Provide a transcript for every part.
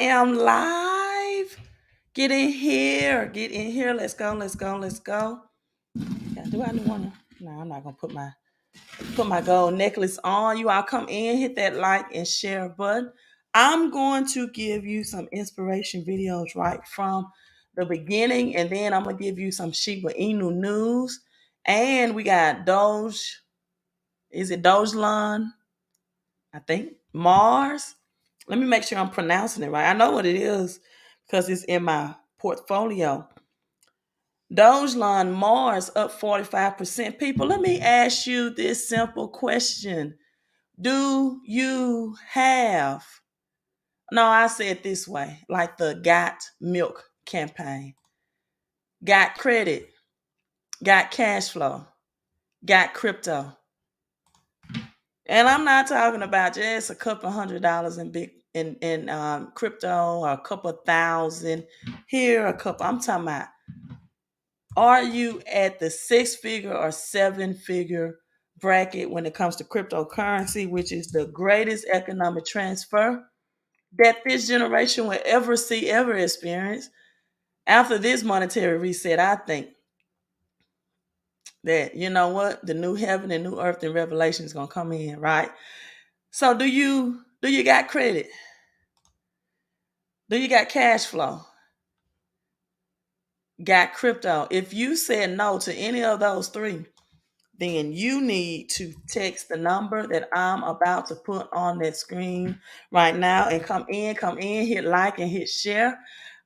am live. Get in here. Get in here. Let's go. Let's go. Let's go. Yeah, do I want to? No, I'm not gonna put my gold necklace on. You all come in, hit that like and share button. I'm going to give you some inspiration videos right from the beginning, and then I'm gonna give you some Shiba Inu news. And we got Doge. Is it Dogelon? I think Mars. Let me make sure I'm pronouncing it right. I know what it is because it's in my portfolio. Dogelon Mars up 45%. People, let me ask you this simple question. Do you have, no, I say it this way, like the Got Milk campaign. Got credit, got cash flow, got crypto. And I'm not talking about just a couple $100 in crypto or a couple thousand here, a couple. I'm talking about, are you at the 6-figure or 7-figure bracket when it comes to cryptocurrency, which is the greatest economic transfer that this generation will ever see, ever experience? After this monetary reset, I think that, you know what, the new heaven and new earth and revelation is going to come in, right? So do you got credit? Do you got cash flow? Got crypto? If you said no to any of those three, then you need to text the number that I'm about to put on that screen right now and come in, hit like and hit share.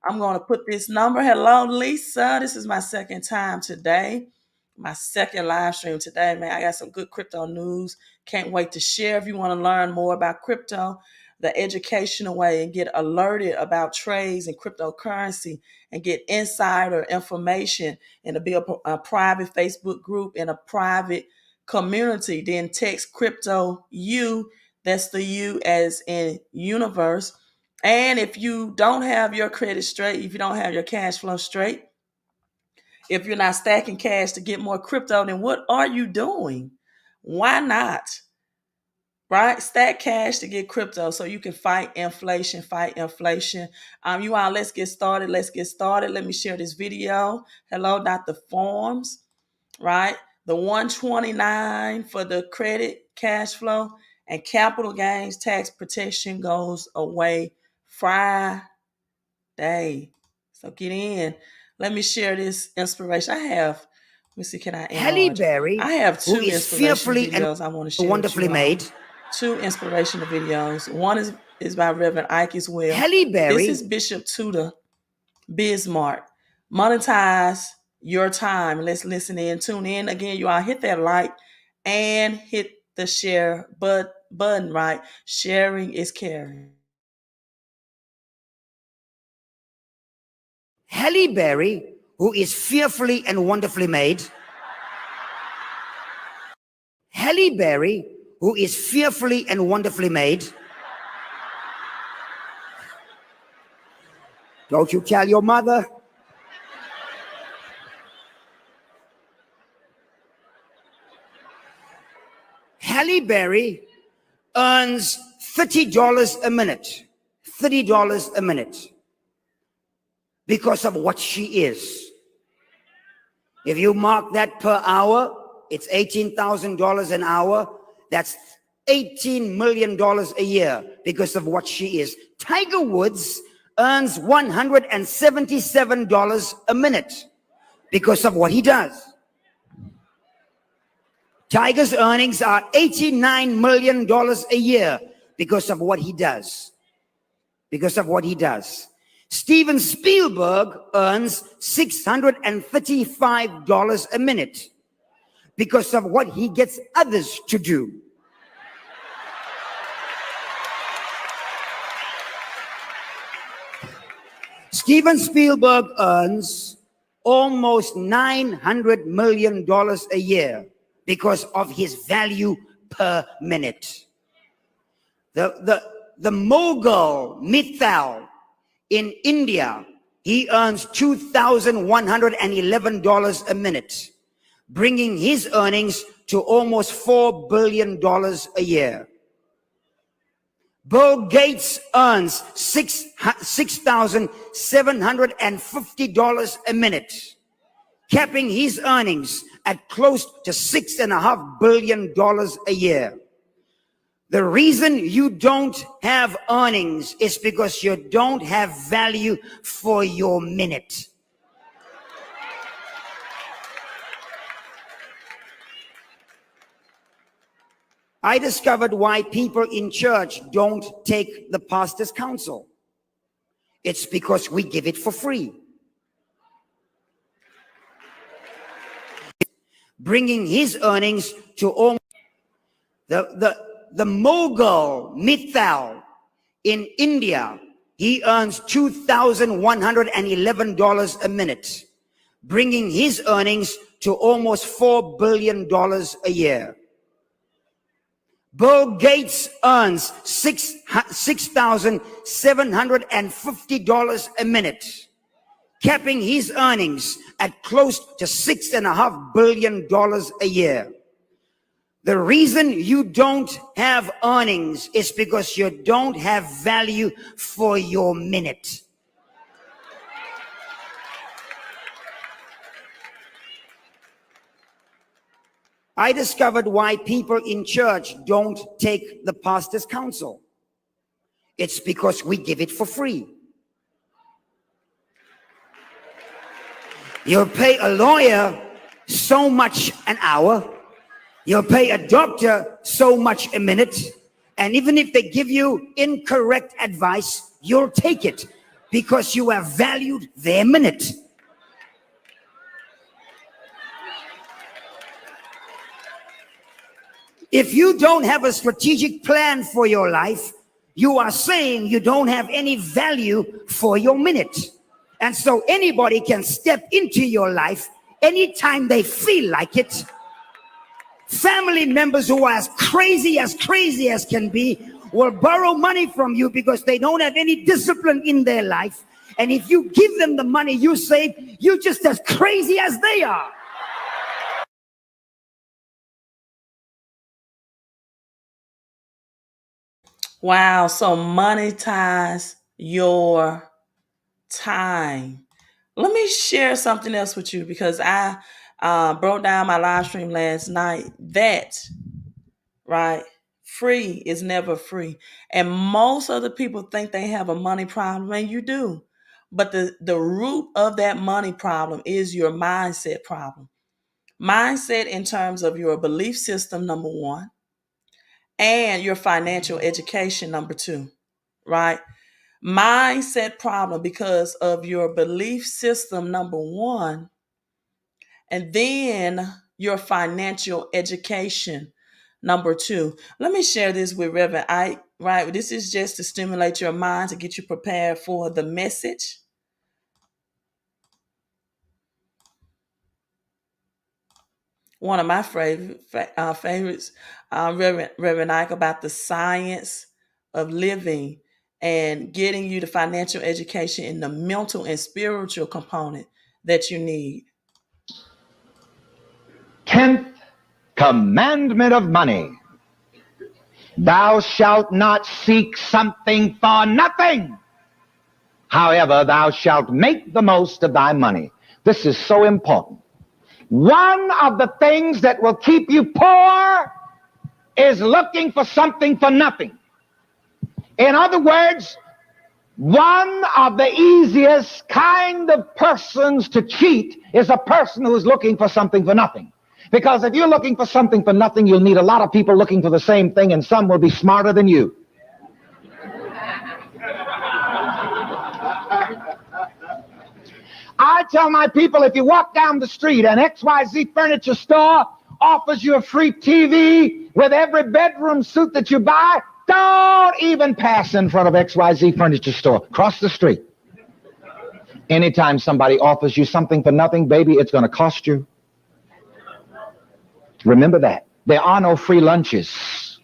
I'm going to put this number. Hello, Lisa. This is my second time today. My second live stream today, man. I got some good crypto news. Can't wait to share. If you want to learn more about crypto, the educational way, and get alerted about trades and cryptocurrency and get insider information and to be a private Facebook group and a private community, then text crypto U. That's the U as in universe. And if you don't have your credit straight, if you don't have your cash flow straight, if you're not stacking cash to get more crypto, then what are you doing? Why not? Right? Stack cash to get crypto so you can fight inflation. You all, let's get started. Let me share this video. Hello, Dr. Forms, right? The 129 for the credit, cash flow, and capital gains tax protection goes away Friday. So get in. Let me share this inspiration. Let me see, can I Halle Berry, I have two who is inspirational fearfully videos and I want to share wonderfully made. Two inspirational videos. One is by Reverend Ike as well. Halle Berry. This is Bishop Tudor Bismarck. Monetize your time. Let's listen in. Tune in. Again, you all hit that like and hit the share button, right? Sharing is caring. Halle Berry, who is fearfully and wonderfully made. Halle Berry, who is fearfully and wonderfully made. Don't you tell your mother. Halle Berry earns $30 a minute. $30 a minute. Because of what she is. If you mark that per hour, it's $18,000 an hour. That's $18 million a year because of what she is. Tiger Woods earns $177 a minute because of what he does. Tiger's earnings are $89 million a year because of what he does. Because of what he does. Steven Spielberg earns $635 a minute because of what he gets others to do. Steven Spielberg earns almost $900 million a year because of his value per minute. The mogul Mithal in India, he earns $2,111 a minute, bringing his earnings to almost $4 billion a year. Bill Gates earns $6,750 a minute, capping his earnings at close to $6.5 billion a year. The reason you don't have earnings is because you don't have value for your minute. I discovered why people in church don't take the pastor's counsel. It's because we give it for free. Bringing his earnings to almost the mogul Mithal in India, he earns $2,111 a minute, bringing his earnings to almost $4 billion a year. Bill Gates earns $6,750 a minute, capping his earnings at close to $6.5 billion a year. The reason you don't have earnings is because you don't have value for your minute. I discovered why people in church don't take the pastor's counsel. It's because we give it for free. You'll pay a lawyer so much an hour. You'll pay a doctor so much a minute. And even if they give you incorrect advice, you'll take it because you have valued their minute. If you don't have a strategic plan for your life, you are saying you don't have any value for your minute. And so anybody can step into your life anytime they feel like it. Family members who are as crazy as can be will borrow money from you because they don't have any discipline in their life. And if you give them the money you save, you're just as crazy as they are. Wow. So monetize your time. Let me share something else with you because I broke down my live stream last night that, right, free is never free. And most other people think they have a money problem, and you do. But the root of that money problem is your mindset problem. Mindset in terms of your belief system, number one, and your financial education, number two, right? Mindset problem because of your belief system, number one, and then your financial education, number two. Let me share this with Reverend Ike, right? This is just to stimulate your mind, to get you prepared for the message. One of my favorites, Reverend Ike, about the science of living and getting you the financial education in the mental and spiritual component that you need. 10th commandment of money. Thou shalt not seek something for nothing. However, thou shalt make the most of thy money. This is so important. One of the things that will keep you poor is looking for something for nothing. In other words, one of the easiest kind of persons to cheat is a person who is looking for something for nothing. Because if you're looking for something for nothing, you'll need a lot of people looking for the same thing, and some will be smarter than you. I tell my people, if you walk down the street and XYZ Furniture Store offers you a free TV with every bedroom suit that you buy, don't even pass in front of XYZ Furniture Store. Cross the street. Anytime somebody offers you something for nothing, baby, it's going to cost you. Remember that. There are no free lunches.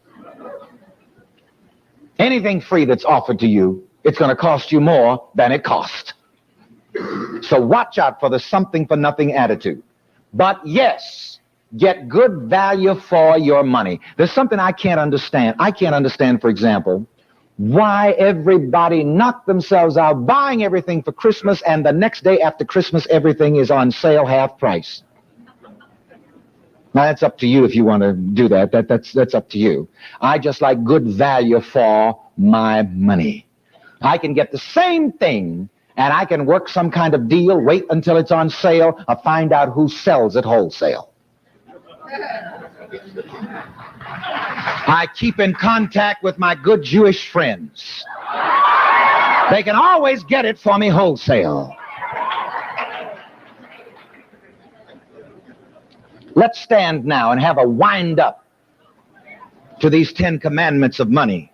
Anything free that's offered to you, it's going to cost you more than it cost. So watch out for the something for nothing attitude. But yes, get good value for your money. There's something I can't understand. I can't understand, for example, Why everybody knocked themselves out buying everything for Christmas, and the next day after Christmas, everything is on sale half price. Now, that's up to you if you want to do that. That's up to you. I just like good value for my money. I can get the same thing, and I can work some kind of deal, wait until it's on sale, or find out who sells at wholesale. I keep in contact with my good Jewish friends. They can always get it for me wholesale. Let's stand now and have a wind up to these 10 commandments of money.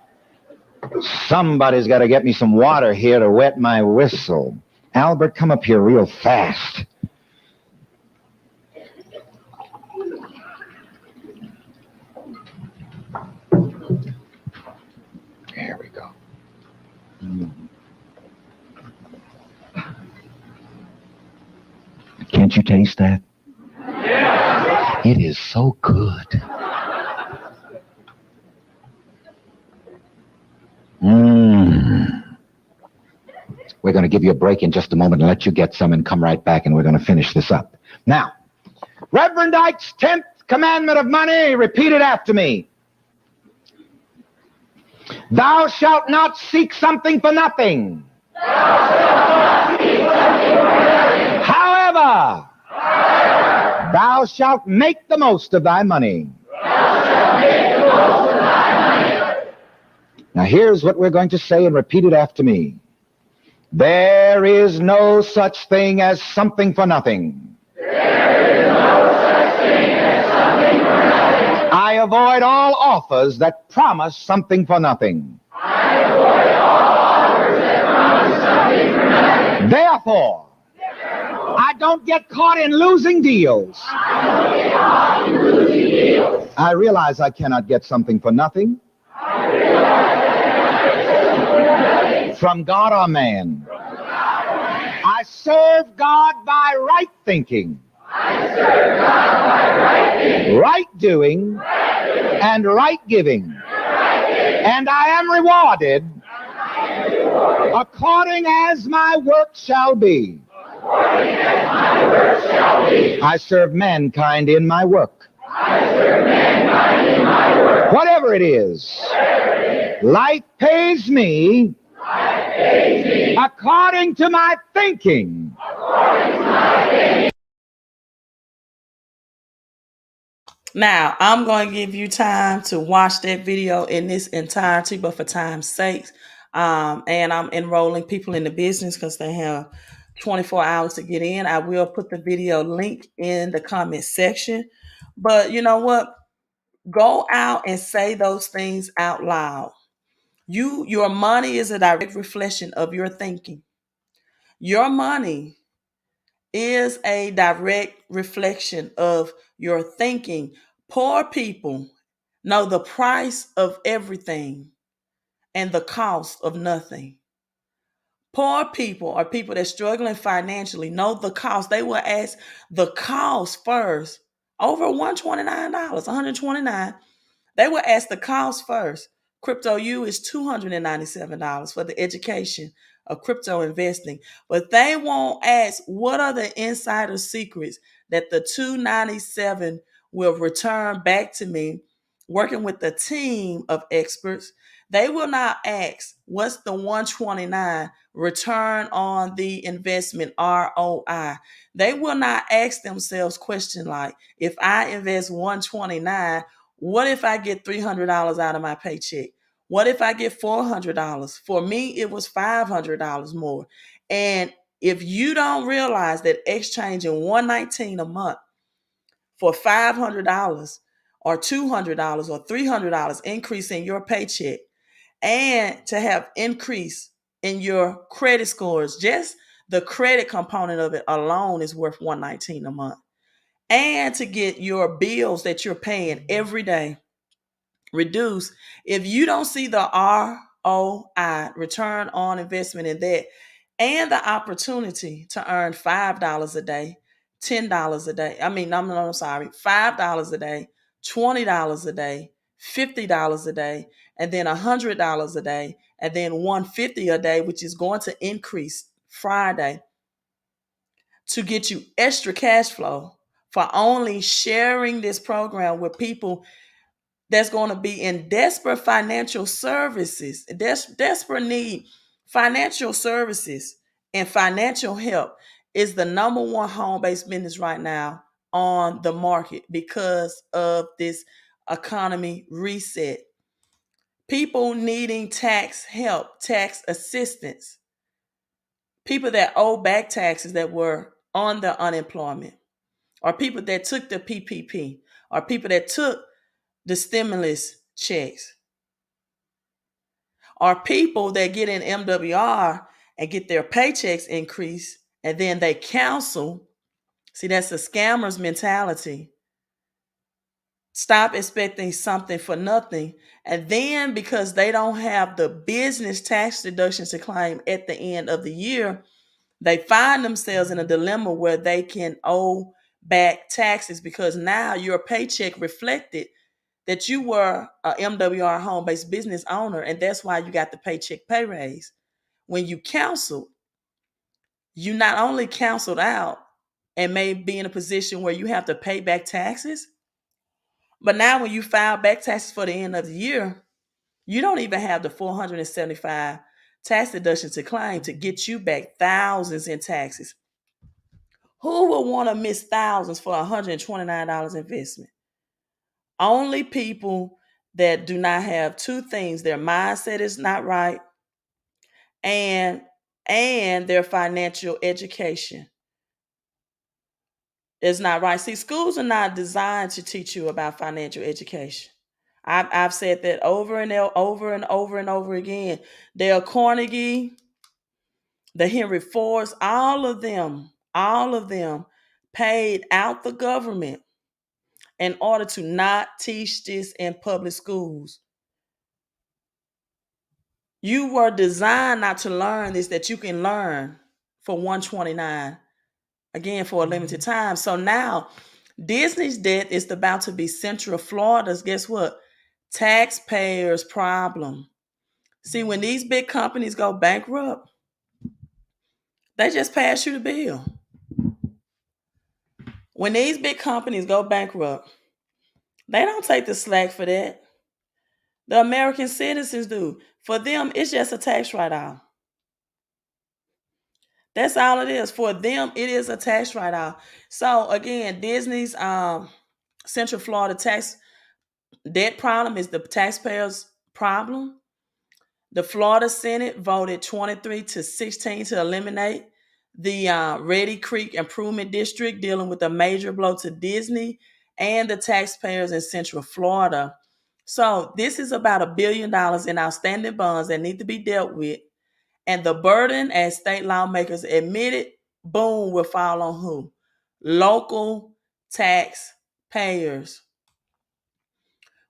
Somebody's got to get me some water here to wet my whistle. Albert, come up here real fast. There we go. Can't you taste that? Yeah. It is so good. We're going to give you a break in just a moment and let you get some and come right back, and we're going to finish this up. Now, Reverend Ike's 10th commandment of money, repeat it after me. Thou shalt not seek something for nothing. However, thou shalt make the most of thy money. Now here's what we're going to say, and repeat it after me. There is no such thing as something for nothing. I avoid all offers that promise something for nothing. Therefore, I don't get caught in losing deals. I realize I cannot get something for nothing. From God or man. I serve God by right thinking. Right doing and right giving. And I am rewarded according as my work shall be. I serve mankind in my work. Whatever it is, life pays me according to my thinking. Now, I'm going to give you time to watch that video in its entirety, but for time's sake, and I'm enrolling people in the business because they have 24 hours to get in. I will put the video link in the comment section. But you know what? Go out and say those things out loud. Your money is a direct reflection of your thinking. Your money is a direct reflection of your thinking. Poor people know the price of everything and the cost of nothing. Poor people or people that are struggling financially know the cost. They will ask the cost first. Over $129, $129. They will ask the cost first. Crypto U is $297 for the education of crypto investing. But they won't ask what are the insider secrets that the $297 will return back to me working with a team of experts. They will not ask what's the $129 return on the investment ROI. They will not ask themselves questions like, if I invest $129, what if I get $300 out of my paycheck? What if I get $400? For me, it was $500 more. And if you don't realize that exchanging $119 a month for $500 or $200 or $300 increase in your paycheck, and to have increase in your credit scores, just the credit component of it alone is worth $119 a month. And to get your bills that you're paying every day reduce, if you don't see the ROI, return on investment, in that, and the opportunity to earn $5 a day, $10 a day. I'm sorry, $5 a day, $20 a day, $50 a day, and then $100 a day, and then 150 a day, which is going to increase Friday, to get you extra cash flow for only sharing this program with people that's going to be in desperate financial services, desperate need. Financial services and financial help is the number one home-based business right now on the market because of this economy reset. People needing tax help, tax assistance, people that owe back taxes that were on the unemployment, or people that took the PPP, or people that took the stimulus checks, or people that get in MWR and get their paychecks increased and then they cancel. See, that's a scammer's mentality. Stop expecting something for nothing. And then because they don't have the business tax deductions to claim at the end of the year, they find themselves in a dilemma where they can owe back taxes because now your paycheck reflected that you were a MWR home-based business owner, and that's why you got the paycheck pay raise. When you canceled, you not only canceled out and may be in a position where you have to pay back taxes, but now when you file back taxes for the end of the year, you don't even have the 475 tax deductions to claim to get you back thousands in taxes. Who would want to miss thousands for $129 investment? Only people that do not have two things: their mindset is not right, and their financial education is not right. See, schools are not designed to teach you about financial education. I've said that over and over and over and over again. Dale Carnegie, the Henry Fords, all of them paid out the government in order to not teach this in public schools. You were designed not to learn this, that you can learn for 129, again, for a limited time. So now Disney's debt is about to be Central Florida's, guess what? Taxpayers' problem. See, when these big companies go bankrupt, they just pass you the bill. When these big companies go bankrupt, they don't take the slack for that. The American citizens do. For them, it's just a tax write-off. That's all it is. For them, it is a tax write-off. So again, Disney's Central Florida tax debt problem is the taxpayers' problem. The Florida Senate voted 23-16 to eliminate the Reedy Creek Improvement District, dealing with a major blow to Disney and the taxpayers in Central Florida. So this is about $1 billion in outstanding bonds that need to be dealt with. And the burden, as state lawmakers admitted, boom, will fall on who? Local taxpayers.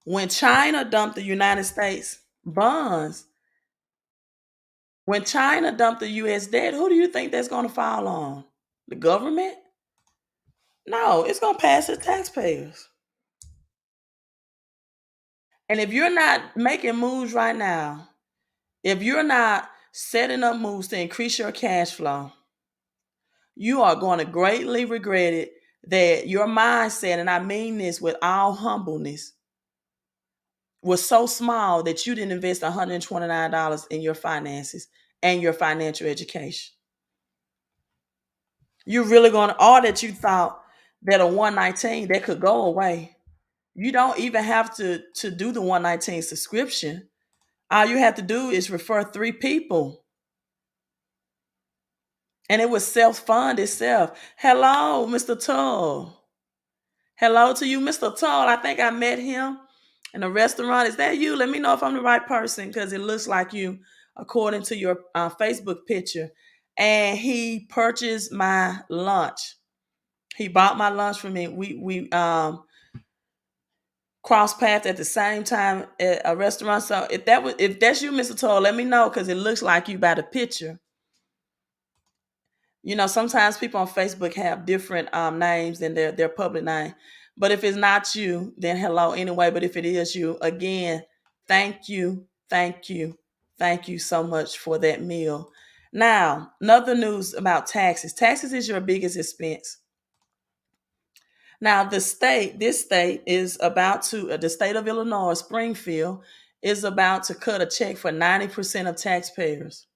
When China dumped the United States bonds, when China dumped the US debt, who do you think that's going to fall on? The government? No, it's going to pass the taxpayers. And if you're not making moves right now, if you're not setting up moves to increase your cash flow, you are going to greatly regret it, that your mindset, and I mean this with all humbleness, was so small that you didn't invest $129 in your finances and your financial education. You're really going to, all that you thought that a 119 that could go away. You don't even have to do the 119 subscription. All you have to do is refer 3 people. And it will self-fund itself. Hello, Mr. Tull. Hello to you, Mr. Tull. I think I met him in a restaurant. Is that you? Let me know if I'm the right person, because it looks like you according to your Facebook picture. And he purchased my lunch. He bought my lunch for me. We crossed paths at the same time at a restaurant. So if that's you, Mr. Tull, let me know, because it looks like you by the picture. You know, sometimes people on Facebook have different names than their public name. But if it's not you, then hello anyway. But if it is you, again, thank you, thank you, Thank you so much for that meal. Now, another news about taxes. Taxes is your biggest expense. Now, this state is about to, the state of Illinois, Springfield, is about to cut a check for 90% of taxpayers.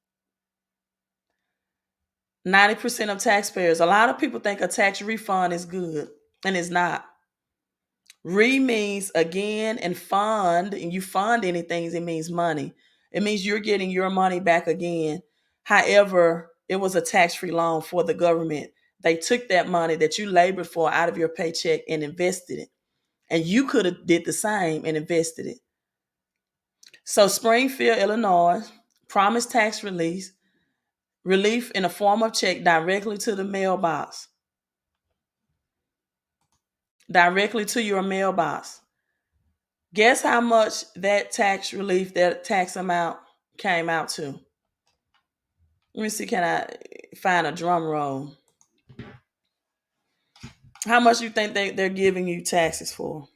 90% of taxpayers. A lot of people think a tax refund is good, and it's not. Re means again, and fund, and you fund anything, it means money. It means you're getting your money back again. However, it was a tax-free loan for the government. They took that money that you labored for out of your paycheck and invested it. And you could have did the same and invested it. So Springfield, Illinois, promised tax relief in the form of check directly to the mailbox. Directly to your mailbox. Guess how much that tax relief, that tax amount came out to? Let me see, can I find a drum roll? How much you think they're giving you taxes for?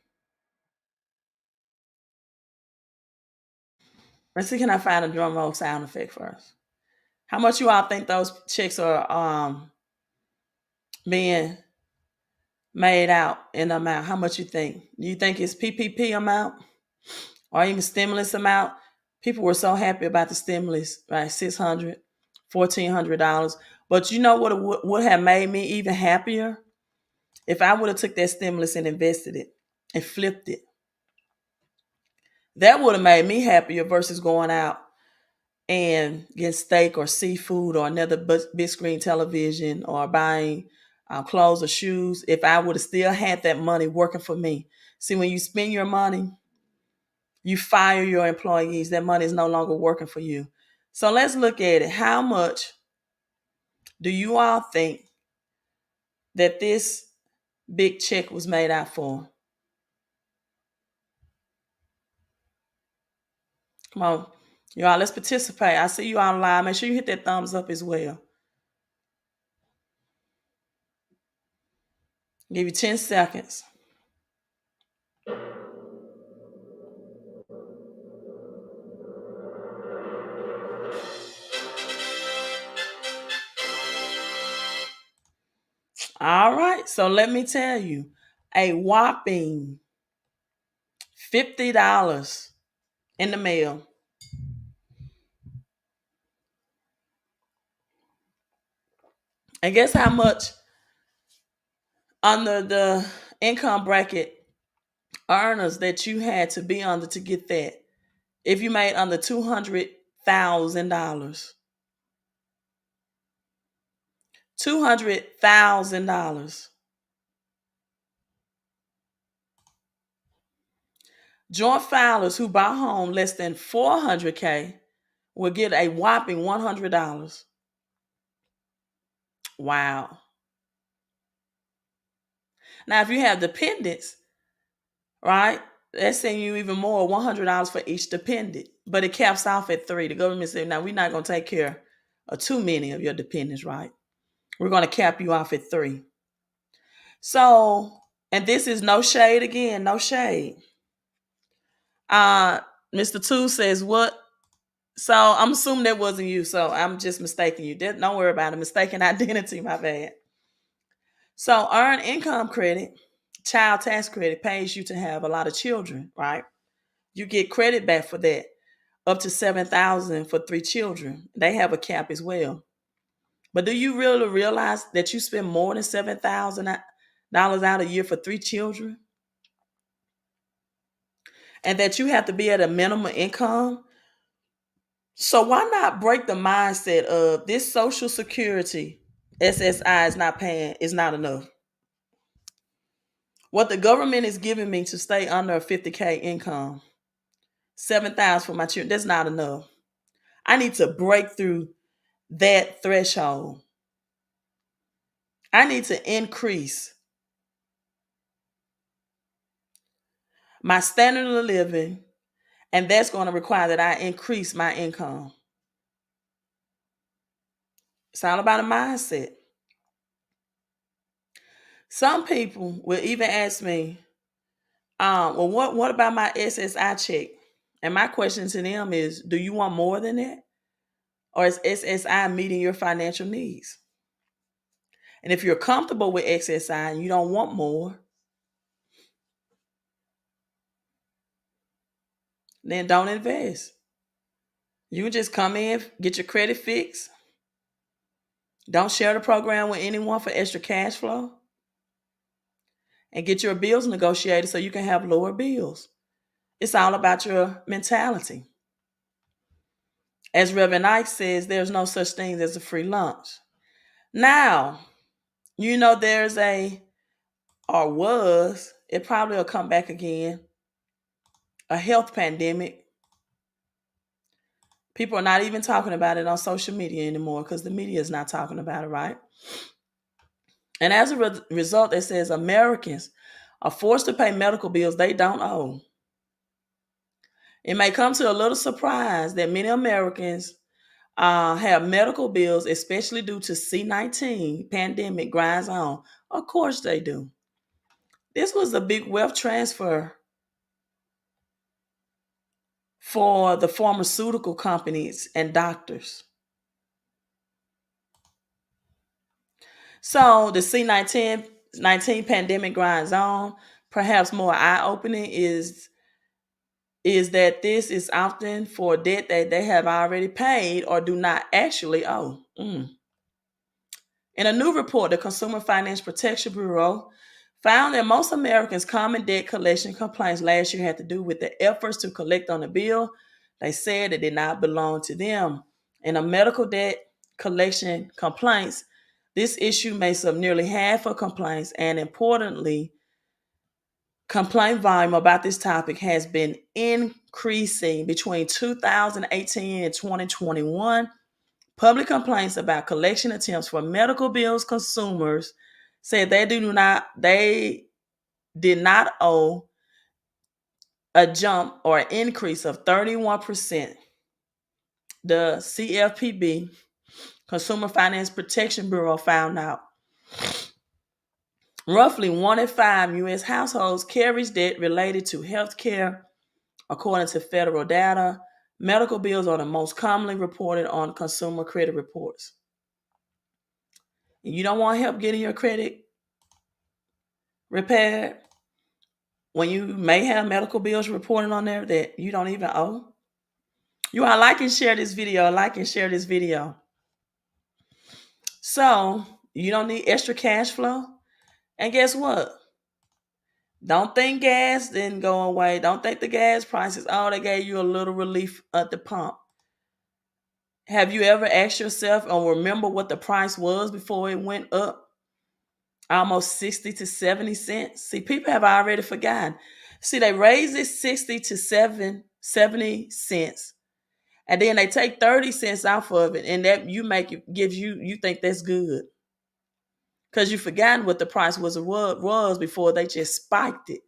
Let's see, can I find a drum roll sound effect first? How much you all think those checks are being made out in amount? How much you think? Do you think it's PPP amount or even stimulus amount? People were so happy about the stimulus, right? $600, $1,400. But you know what would have made me even happier? If I would have took that stimulus and invested it and flipped it. That would have made me happier versus going out and getting steak or seafood or another big screen television or buying clothes or shoes. If I would have still had that money working for me. See, when you spend your money, you fire your employees. That money is no longer working for you. So let's look at it. How much do you all think that this big check was made out for? Come on, y'all, let's participate. I see you all live. Make sure you hit that thumbs up as well. Give you 10 seconds. All right, so let me tell you, a whopping $50 in the mail. And guess how much under the income bracket earners that you had to be under to get that? If you made under $200,000. $200,000. Joint filers who buy home less than $400K will get a whopping $100. Wow. Now, if you have dependents, right, that's saying you even more, $100 for each dependent. But it caps off at 3. The government said, now we're not going to take care of too many of your dependents, right? We're going to cap you off at 3. So, and this is no shade again, no shade. Mr. Two says, what? So I'm assuming that wasn't you. So I'm just mistaking you. Don't worry about it. Mistaken identity, my bad. So earned income credit, child tax credit pays you to have a lot of children, right? You get credit back for that, up to $7,000 for 3 children. They have a cap as well. But do you really realize that you spend more than $7,000 out a year for 3 children? And that you have to be at a minimum income? So why not break the mindset of this Social Security SSI is not paying, is not enough. What the government is giving me to stay under a 50K income, $7,000 for my children, that's not enough. I need to break through that threshold. I need to increase my standard of living, and that's going to require that I increase my income. It's all about a mindset. Some people will even ask me, well, what about my SSI check? And my question to them is, do you want more than that? Or is SSI meeting your financial needs? And if you're comfortable with SSI and you don't want more, then don't invest. You can just come in, get your credit fixed. Don't share the program with anyone for extra cash flow. And get your bills negotiated so you can have lower bills. It's all about your mentality. As Reverend Ike says, there's no such thing as a free lunch. Now, there's or was, it probably will come back again, a health pandemic. People are not even talking about it on social media anymore because the media is not talking about it, right? And as a result, it says Americans are forced to pay medical bills they don't owe. It may come to a little surprise that many Americans have medical bills, especially due to C-19 pandemic grinds on. Of course they do. This was a big wealth transfer for the pharmaceutical companies and doctors. So the C-19 pandemic grinds on. Perhaps more eye-opening is that this is often for debt that they have already paid or do not actually owe. In a new report, the Consumer Finance Protection Bureau found that most Americans' common debt collection complaints last year had to do with the efforts to collect on a bill they said it did not belong to them. In a medical debt collection complaints, this issue makes up nearly half of complaints, and importantly, complaint volume about this topic has been increasing between 2018 and 2021. Public complaints about collection attempts for medical bills consumers said they did not owe a jump or an increase of 31%. The CFPB, Consumer Finance Protection Bureau, found out. Roughly 1 in 5 U.S. households carries debt related to health care, according to federal data. Medical bills are the most commonly reported on consumer credit reports. You don't want help getting your credit repaired when you may have medical bills reported on there that you don't even owe? You want to like and share this video. Like and share this video. So you don't need extra cash flow. And guess what? Don't think gas didn't go away. Don't think the gas prices, they gave you a little relief at the pump. Have you ever asked yourself or remember what the price was before it went up? Almost 60 to 70 cents. See, people have already forgotten. See, they raised it 60 to 70 cents. And then they take 30 cents off of it. And that you think that's good. Because you forgotten what the price was before they just spiked it.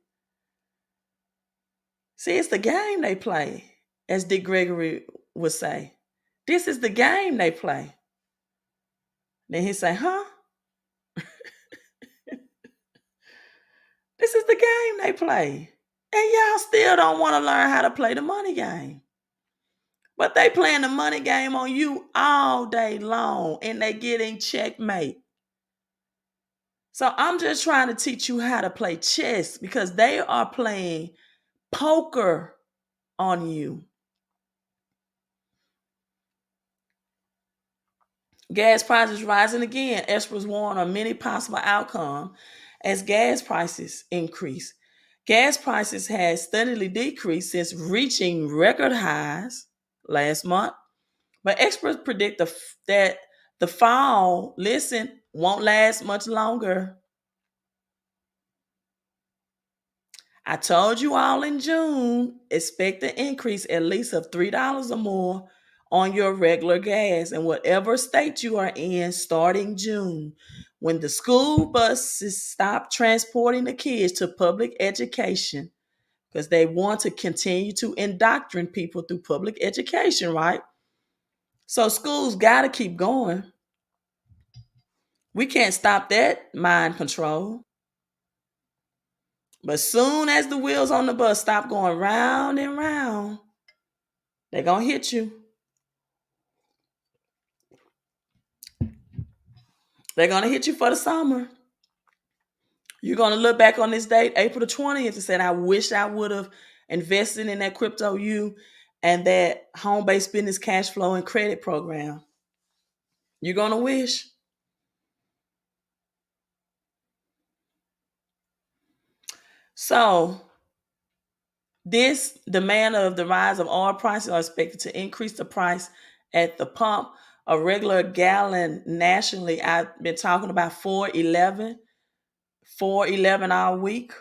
See, it's the game they play, as Dick Gregory would say. This is the game they play. Then he say, huh? This is the game they play. And y'all still don't want to learn how to play the money game. But they playing the money game on you all day long and they getting checkmate. So I'm just trying to teach you how to play chess because they are playing poker on you. Gas prices rising again. Experts warn on many possible outcomes as gas prices increase. Gas prices have steadily decreased since reaching record highs last month. But experts predict that the fall, won't last much longer. I told you all in June, expect an increase at least of $3 or more on your regular gas in whatever state you are in starting June. When the school buses stop transporting the kids to public education, because they want to continue to indoctrinate people through public education, right? So schools got to keep going. We can't stop that mind control. But soon as the wheels on the bus stop going round and round, They're going to hit you. They're going to hit you for the summer. You're going to look back on this date, April the 20th, and say, I wish I would have invested in that crypto U and that home-based business cash flow and credit program. You're going to wish. So, this demand of the rise of oil prices are expected to increase the price at the pump. A regular gallon nationally, I've been talking about 411 all week.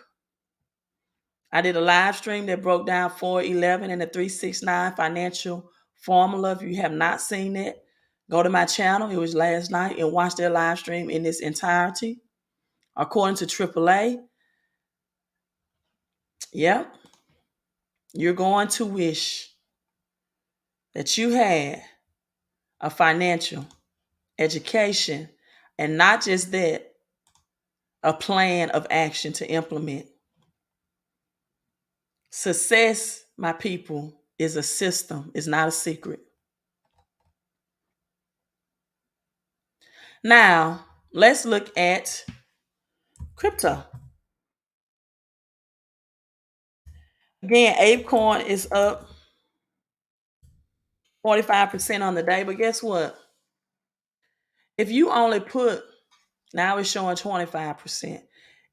I did a live stream that broke down 411 and the 369 financial formula. If you have not seen it, go to my channel. It was last night and watch their live stream in its entirety. According to AAA, yep, you're going to wish that you had a financial education, and not just that, a plan of action to implement. Success, my people, is a system, it's not a secret. Now, let's look at crypto. Again, ApeCoin is up 45% on the day, but guess what? If you only put, now it's showing 25%.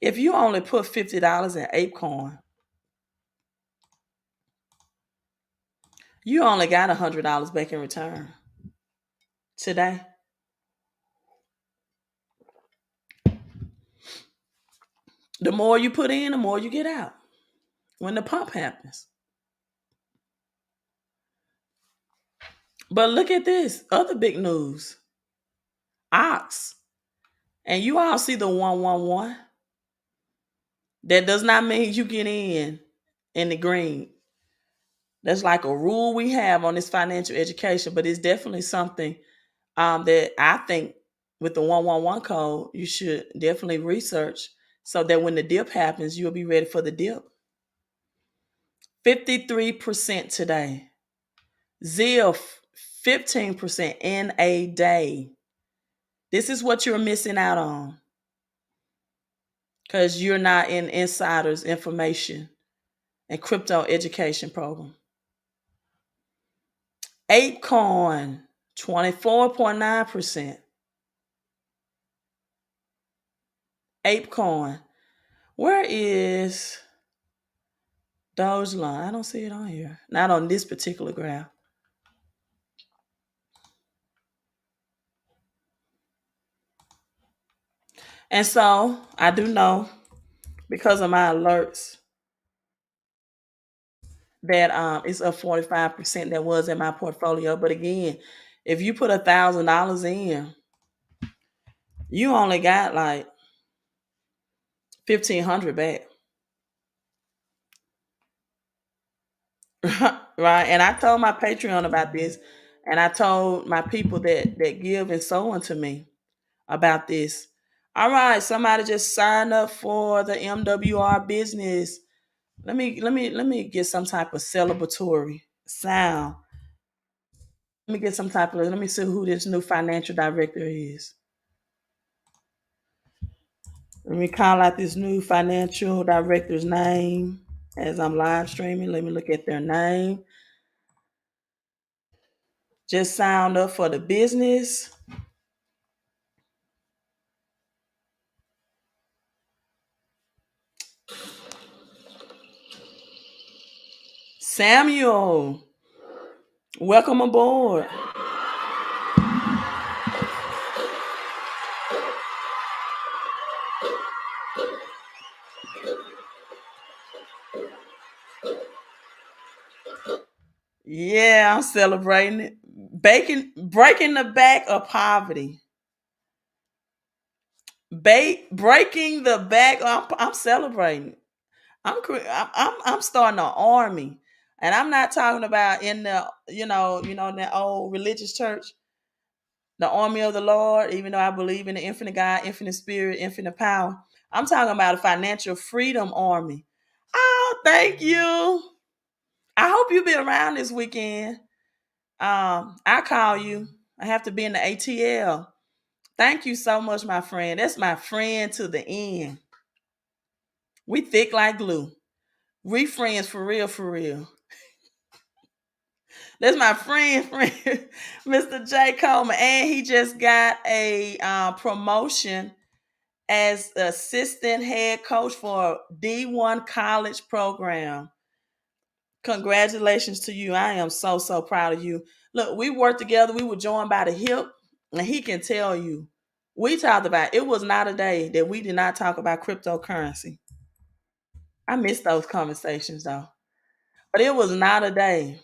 If you only put $50 in ApeCoin, you only got $100 back in return today. The more you put in, the more you get out when the pump happens. But look at this other big news. Ox. And you all see the 111. That does not mean you get in the green. That's like a rule we have on this financial education, but it's definitely something that I think with the 111 code, you should definitely research so that when the dip happens, you'll be ready for the dip. 53% today. ZIL, 15% in a day. This is what you're missing out on because you're not in insiders information and crypto education program. ApeCoin, 24.9%. ApeCoin. Where is Dogelon? I don't see it on here. Not on this particular graph. And so I do know because of my alerts that it's up 45% that was in my portfolio. But again, if you put $1,000 in, you only got like 1,500 back. Right. And I told my Patreon about this, and I told my people that give and so on to me about this. All right, somebody just signed up for the MWR business. Let me get some type of celebratory sound. Let me see who this new financial director is. Let me call out this new financial director's name as I'm live streaming. Let me look at their name. Just signed up for the business. Samuel, welcome aboard. Yeah, I'm celebrating it. Breaking the back of poverty. Breaking the back. I'm celebrating. I'm starting an army, and I'm not talking about in the in that old religious church, the army of the Lord. Even though I believe in the infinite God, infinite spirit, infinite power, I'm talking about a financial freedom army. Oh, thank you. I hope you'll be around this weekend. I'll call you. I have to be in the ATL. Thank you so much, my friend. That's my friend to the end. We thick like glue. We friends for real, for real. That's my friend, Mr. J. Coleman. And he just got a promotion as assistant head coach for D1 college program. Congratulations to you. I am so, so proud of you. Look, we worked together. We were joined by the hip, and he can tell you. We talked about it was not a day that we did not talk about cryptocurrency. I miss those conversations though. But it was not a day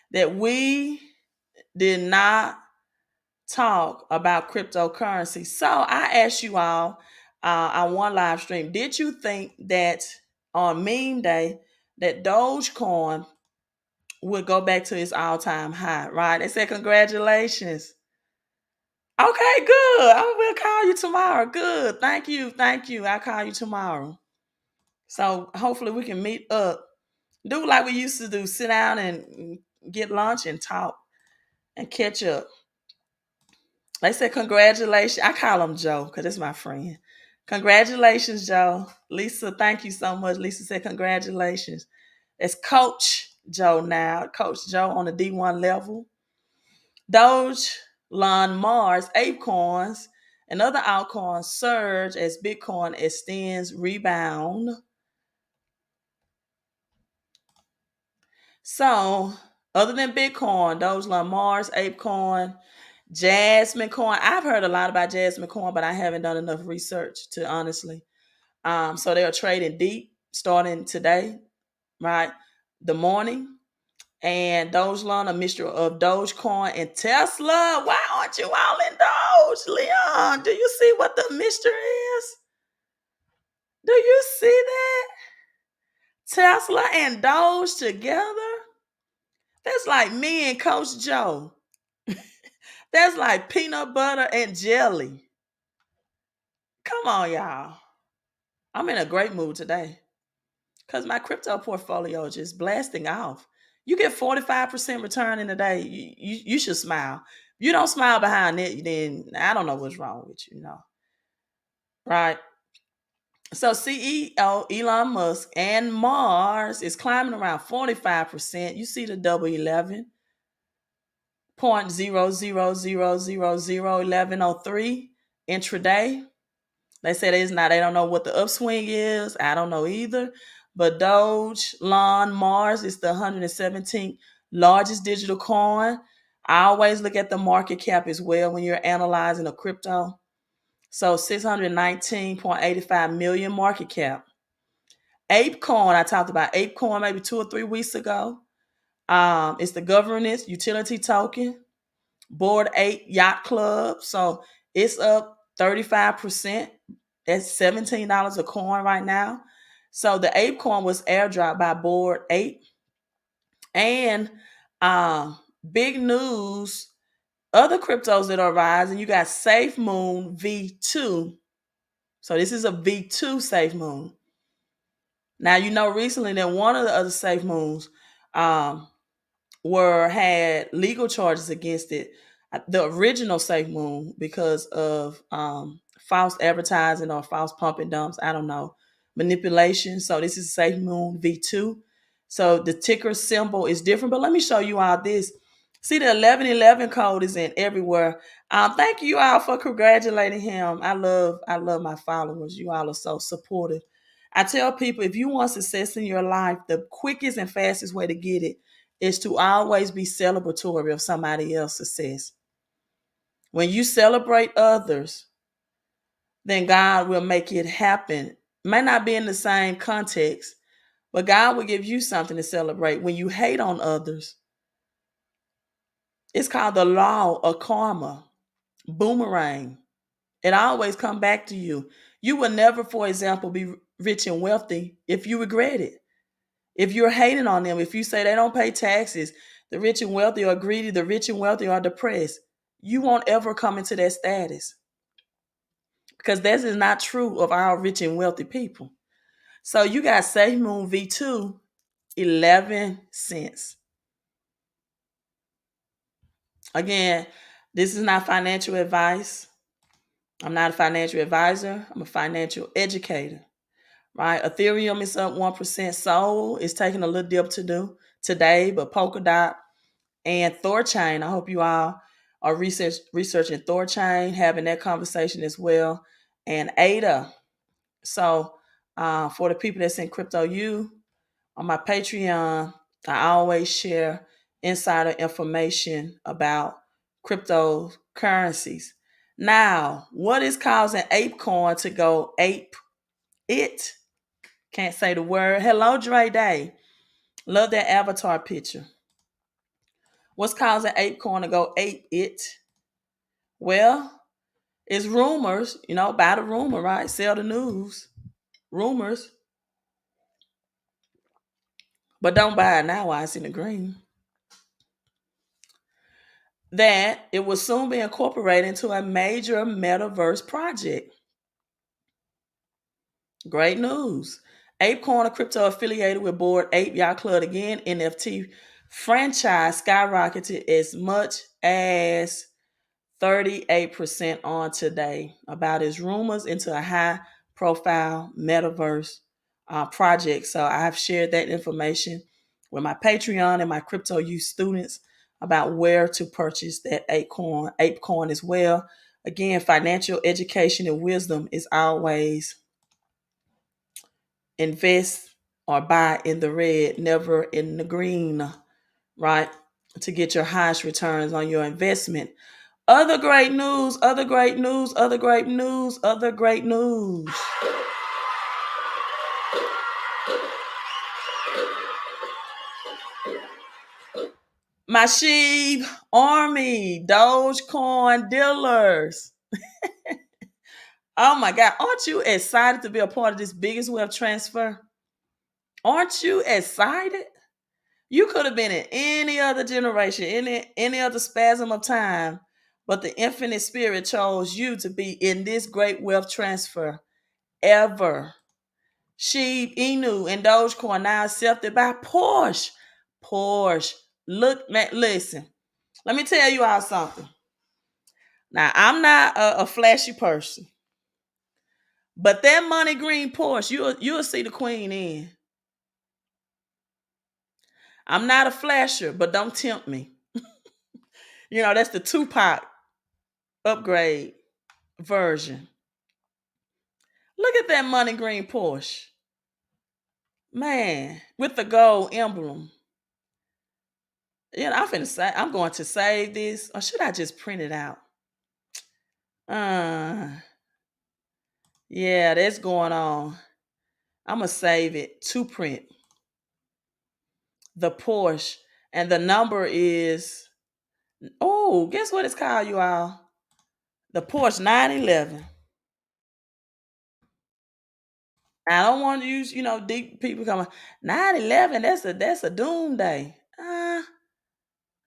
that we did not talk about cryptocurrency. So I asked you all on one live stream, did you think that on meme day that Dogecoin would go back to its all-time high, right? They said congratulations. Okay, good. I will call you tomorrow. Good. Thank you. Thank you. I'll call you tomorrow. So hopefully we can meet up. Do like we used to do, sit down and get lunch and talk and catch up. They said congratulations. I call him Joe because it's my friend. Congratulations, Joe. Lisa, thank you so much. Lisa said congratulations. It's Coach Joe now. Coach Joe on the D1 level. Dogelon Mars, Apecoins, and other altcoins surge as Bitcoin extends rebound. So, other than Bitcoin, Dogelon Mars, Apecoin, Jasmine Coin. I've heard a lot about Jasmine Coin, but I haven't done enough research to honestly. So they are trading deep starting today, right? The morning. And Dogelon, a mixture of Dogecoin and Tesla. Why aren't you all in Doge, Leon? Do you see what the mixture is? Do you see that? Tesla and Doge together? That's like me and Coach Joe. That's like peanut butter and jelly. Come on, y'all. I'm in a great mood today because my crypto portfolio is just blasting off. You get 45% return in a day. You should smile. If you don't smile behind it, then I don't know what's wrong with you, right? So CEO Elon Musk and Mars is climbing around 45%. You see the double 11, 0.00001103 intraday. They said it's not, they don't know what the upswing is. I don't know either. But Dogelon Mars is the 117th largest digital coin. I always look at the market cap as well when you're analyzing a crypto. So 619.85 million market cap. ApeCoin, I talked about ApeCoin maybe 2 or 3 weeks ago. It's the governance utility token. Board 8 Yacht Club. So it's up 35%. That's $17 a coin right now. So the Ape coin was airdropped by Board 8. And big news, other cryptos that are rising, you got Safe Moon V2. So this is a V2 Safe Moon. Now, you know recently that one of the other Safe Moons had legal charges against it, the original Safe Moon, because of false advertising or false pump and dumps. I don't know, manipulation. So this is Safe Moon V2. So the ticker symbol is different, but let me show you all this. See, the 1111 code is in everywhere. Thank you all for congratulating him. I love my followers. You all are so supportive. I tell people, if you want success in your life, the quickest and fastest way to get it is to always be celebratory of somebody else's success. When you celebrate others, then God will make it happen. May not be in the same context, but God will give you something to celebrate. When you hate on others, it's called the law of karma, boomerang. It always come back to you. You will never, for example, be rich and wealthy if you regret it. If you're hating on them, if you say they don't pay taxes, the rich and wealthy are greedy, the rich and wealthy are depressed, you won't ever come into that status, because this is not true of our rich and wealthy people. So you got Safe Moon V2 11 cents. Again, this is not financial advice. I'm not a financial advisor. I'm a financial educator, right? Ethereum is up 1%. Sol is taking a little dip to do today, but Polkadot and Thorchain, I hope you all are researching Thorchain, having that conversation as well, and ADA. So for the people that's in Crypto U, on my Patreon, I always share insider information about cryptocurrencies. Now, what is causing ApeCoin to go ape it? Can't say the word. Hello, Dre Day. Love that avatar picture. What's causing ApeCoin to go ape it? Well, it's rumors, buy the rumor, right? Sell the news. Rumors. But don't buy it now while it's in the green. That it will soon be incorporated into a major metaverse project. Great news. ApeCoin, a crypto affiliated with Bored Ape Yacht Club, again, NFT franchise skyrocketed as much as 38% on today about its rumors into a high profile metaverse project. So I've shared that information with my Patreon and my Crypto Youth students about where to purchase that ApeCoin as well. Again, financial education and wisdom is always invest or buy in the red, never in the green, right? To get your highest returns on your investment. Other great news, other great news, other great news, other great news. My Sheep Army, Dogecoin dealers. Oh my God, aren't you excited to be a part of this biggest wealth transfer? Aren't you excited? You could have been in any other generation, any other spasm of time, but the infinite spirit chose you to be in this great wealth transfer ever. Shiba Inu and Dogecoin now accepted by Porsche. Porsche. Look, man, listen. Let me tell you all something. Now, I'm not a flashy person, but that money green Porsche, you'll see the queen in. I'm not a flasher, but don't tempt me. That's the Tupac upgrade version. Look at that money green Porsche. Man, with the gold emblem. I'm going to save this, or should I just print it out? Yeah, that's going on. I'm gonna save it to print the Porsche, and the number is, guess what it's called, you all? The Porsche 911. I don't want to use, deep people coming 911. That's a doomsday.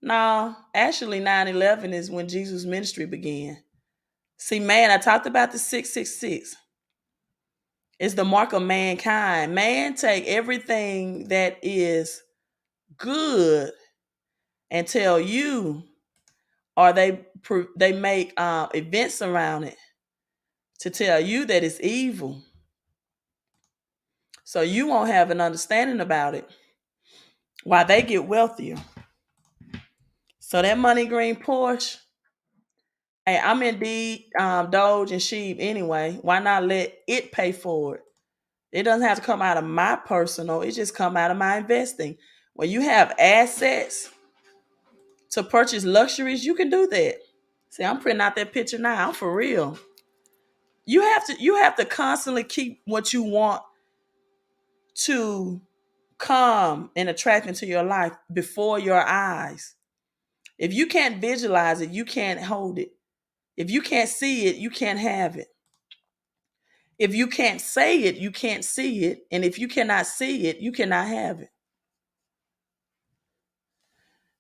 No, actually 911 is when Jesus' ministry began. See, man, I talked about the 666. It's the mark of mankind. Man take everything that is good and tell you, or they make events around it to tell you that it's evil. So you won't have an understanding about it while they get wealthier. So that money green Porsche, hey, I'm indeed Doge and Sheep anyway. Why not let it pay for it? It doesn't have to come out of my personal. It just come out of my investing. When you have assets to purchase luxuries, you can do that. See, I'm printing out that picture now. I'm for real. You have to constantly keep what you want to come and attract into your life before your eyes. If you can't visualize it, you can't hold it. If you can't see it, you can't have it. If you can't say it, you can't see it. And if you cannot see it, you cannot have it.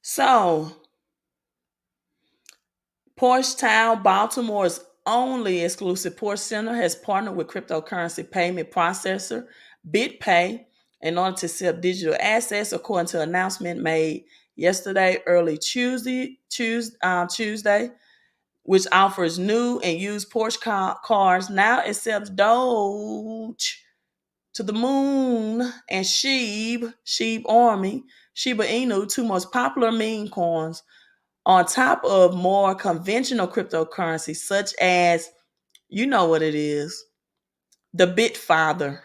So, Porchtown, Baltimore's only exclusive Porsche Center, has partnered with cryptocurrency payment processor BitPay in order to sell digital assets, according to an announcement made yesterday, early Tuesday, which offers new and used Porsche cars, now accepts Doge to the moon and Shib Army, Shiba Inu, two most popular meme coins, on top of more conventional cryptocurrencies, such as, you know what it is, the Bitfather,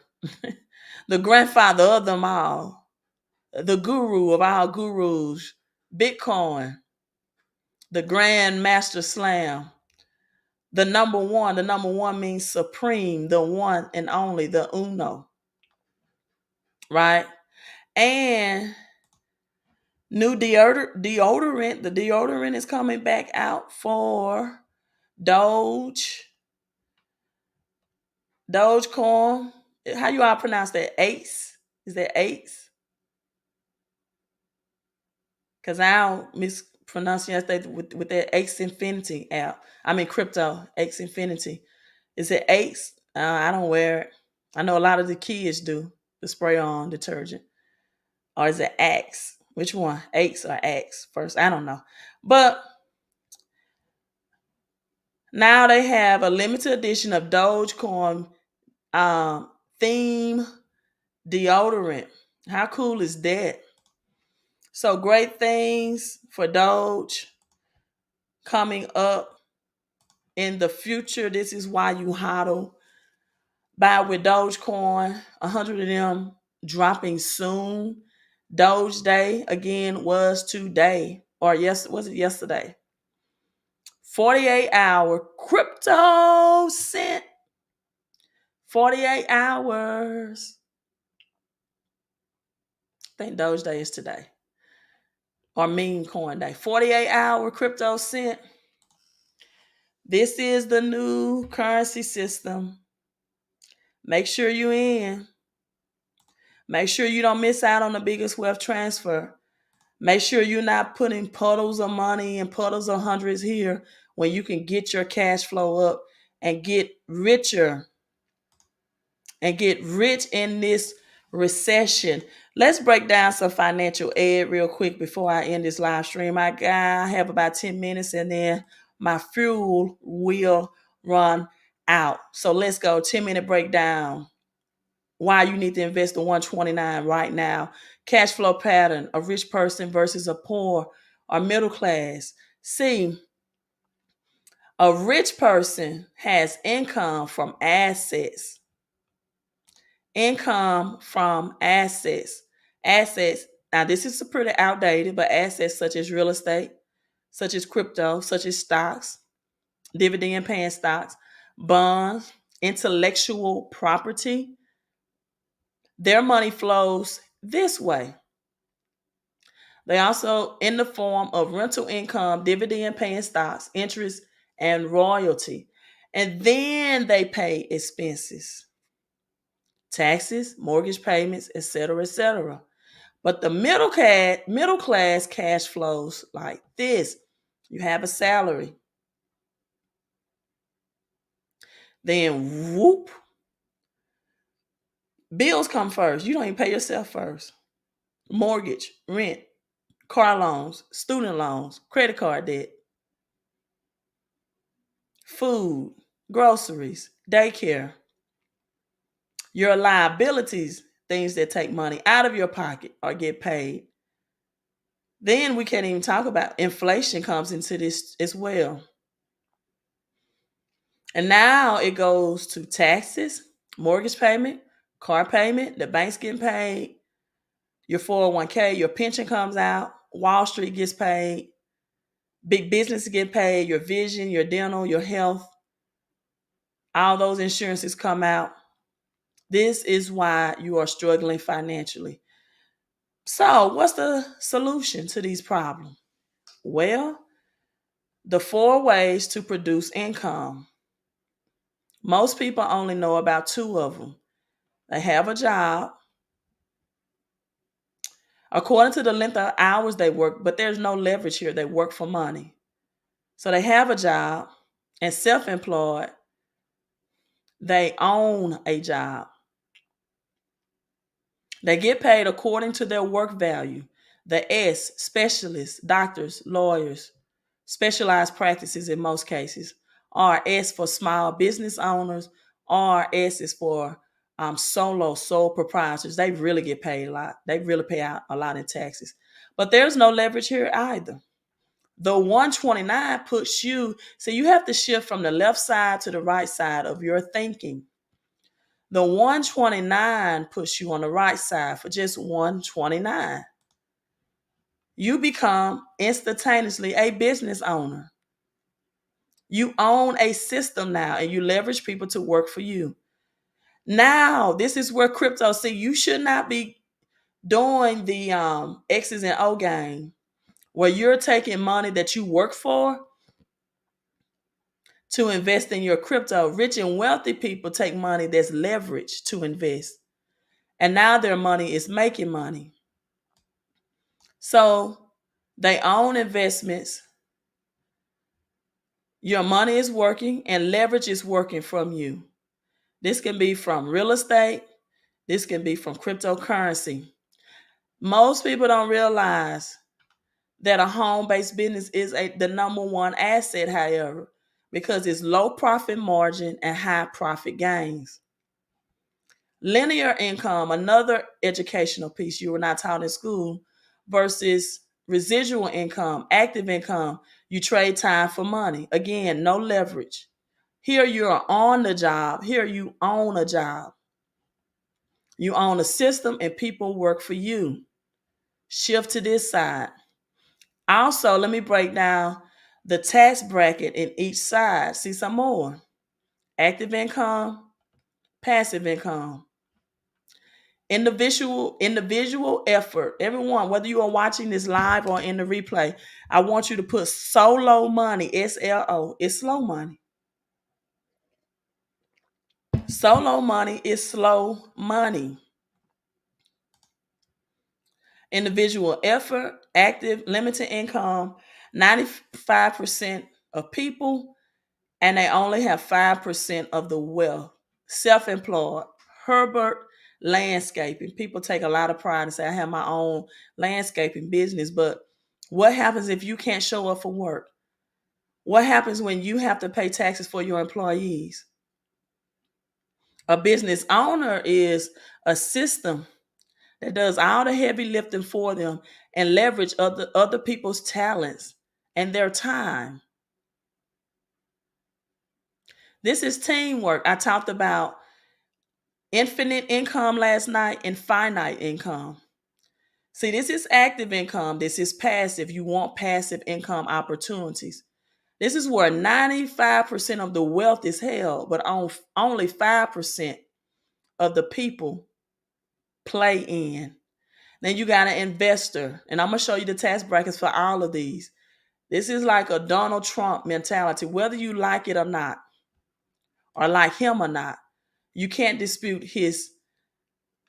the grandfather of them all, the guru of all gurus, Bitcoin, the Grand Master Slam, the number one. The number one means supreme, the one and only, the uno, right? And new deodorant. The deodorant is coming back out for Dogecoin. How you all pronounce that? Ace? Is that Ace? Because I don't mispronounce yesterday with that Ace Infinity app. I mean crypto, Ace Infinity. Is it Ace? I don't wear it. I know a lot of the kids do, the spray on detergent. Or is it Axe? Which one? Ace or Axe first? I don't know. But now they have a limited edition of Dogecoin theme deodorant. How cool is that? So great things for Doge coming up in the future. This is why you hodl. Buy with Dogecoin. 100 of them dropping soon. Doge Day again was today, or yes, was it yesterday? 48-hour crypto cent. 48 hours. I think Doge Day is today. Or meme coin day. 48-hour crypto cent. This is the new currency system. Make sure you're in. Make sure you don't miss out on the biggest wealth transfer. Make sure you're not putting puddles of money and puddles of hundreds here when you can get your cash flow up and get richer and get rich in this recession. Let's break down some financial ed real quick before I end this live stream. I have about 10 minutes and then my fuel will run out. So let's go. 10-minute breakdown. Why you need to invest the 129 right now. Cash flow pattern, a rich person versus a poor or middle class. See, a rich person has income from assets. Income from assets. Assets, now this is pretty outdated, but assets such as real estate, such as crypto, such as stocks, dividend paying stocks, bonds, intellectual property, their money flows this way. They also in the form of rental income, dividend paying stocks, interest, and royalty. And then they pay expenses, taxes, mortgage payments, etc., etc. But the middle class cash flows like this. You have a salary. Then whoop. Bills come first. You don't even pay yourself first. Mortgage, rent, car loans, student loans, credit card debt, food, groceries, daycare, your liabilities, things that take money out of your pocket or get paid. Then we can't even talk about inflation comes into this as well. And now it goes to taxes, mortgage payment, car payment, the bank's getting paid, your 401k, your pension comes out, Wall Street gets paid, big business get paid, your vision, your dental, your health, all those insurances come out. This is why you are struggling financially. So, what's the solution to these problems? Well, the 4 ways to produce income. Most people only know about 2 of them. They have a job, according to the length of hours they work, but there's no leverage here. They work for money. So they have a job, and self-employed, they own a job. They get paid according to their work value. The S, specialists, doctors, lawyers, specialized practices in most cases. RS for small business owners. RS is for sole proprietors. They really get paid a lot. They really pay out a lot in taxes. But there's no leverage here either. The 129 puts you, so you have to shift from the left side to the right side of your thinking. The 129 puts you on the right side for just 129. You become instantaneously a business owner. You own a system now and you leverage people to work for you. Now, this is where crypto, see, you should not be doing the X's and O game where you're taking money that you work for to invest in your crypto. Rich and wealthy people take money that's leveraged to invest. And now their money is making money. So they own investments. Your money is working and leverage is working from you. This can be from real estate. This can be from cryptocurrency. Most people don't realize that a home-based business is the number one asset, however, because it's low profit margin and high profit gains. Linear income, another educational piece you were not taught in school, versus residual income, active income. You trade time for money. Again, no leverage. Here you're on the job. Here you own a job. You own a system and people work for you. Shift to this side. Also, let me break down the tax bracket in each side. See some more. Active income, passive income. Individual effort. Everyone, whether you are watching this live or in the replay, I want you to put solo money, SLO. It's slow money. Solo money is slow money. Individual effort, active, limited income, 95% of people, and they only have 5% of the wealth. Self-employed, Herbert landscaping. People take a lot of pride and say, I have my own landscaping business, but what happens if you can't show up for work? What happens when you have to pay taxes for your employees? A business owner is a system that does all the heavy lifting for them and leverage other people's talents and their time. This is teamwork. I talked about infinite income last night and finite income. See, this is active income. This is passive. You want passive income opportunities. This is where 95% of the wealth is held, but only 5% of the people play in. Then you got an investor, and I'm going to show you the tax brackets for all of these. This is like a Donald Trump mentality, whether you like it or not, or like him or not. You can't dispute his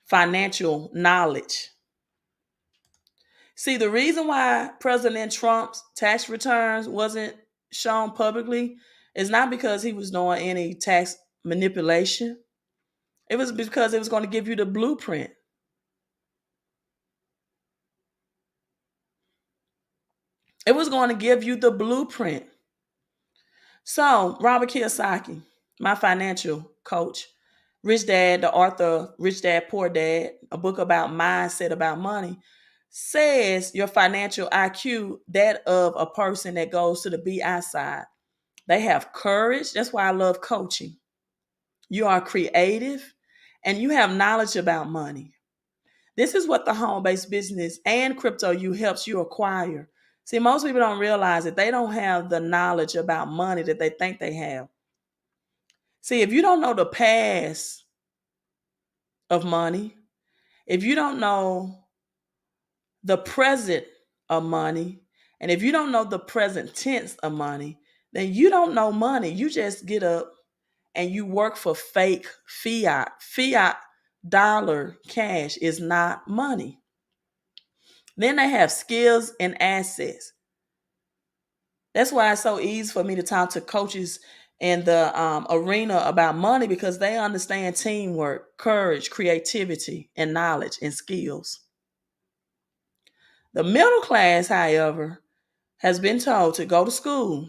financial knowledge. See, the reason why President Trump's tax returns wasn't shown publicly is not because he was doing any tax manipulation. It was because it was going to give you the blueprint. It was going to give you the blueprint. So, Robert Kiyosaki, my financial coach, Rich Dad, the author Rich Dad, Poor Dad, a book about mindset, about money, says your financial IQ, that of a person that goes to the BI side. They have courage. That's why I love coaching. You are creative and you have knowledge about money. This is what the home-based business and crypto you helps you acquire. See, most people don't realize that they don't have the knowledge about money that they think they have. See, if you don't know the past of money, if you don't know the present of money, and if you don't know the present tense of money, then you don't know money. You just get up and you work for fake fiat. Fiat dollar cash is not money. Then they have skills and assets. That's why it's so easy for me to talk to coaches in the arena about money because they understand teamwork, courage, creativity, and knowledge and skills. The middle class, however, has been told to go to school,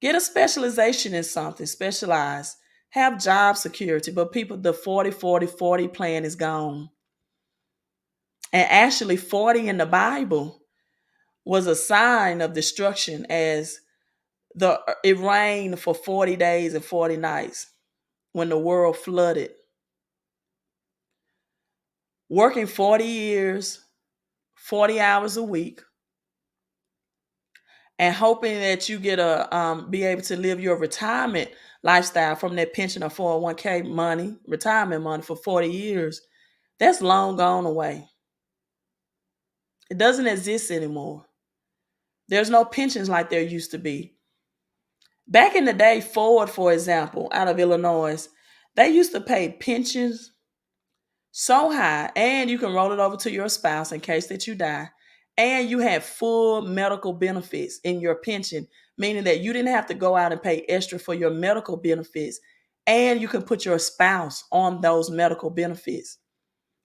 get a specialization in something, specialize, have job security, but people, the 40-40-40 plan is gone. And actually, 40 in the Bible was a sign of destruction as it rained for 40 days and 40 nights when the world flooded. Working 40 years, 40 hours a week, and hoping that you get be able to live your retirement lifestyle from that pension or 401k money, retirement money for 40 years, that's long gone away. It doesn't exist anymore. There's no pensions like there used to be. Back in the day, Ford, for example, out of Illinois, they used to pay pensions so high, and you can roll it over to your spouse in case that you die, and you had full medical benefits in your pension, meaning that you didn't have to go out and pay extra for your medical benefits, and you can put your spouse on those medical benefits.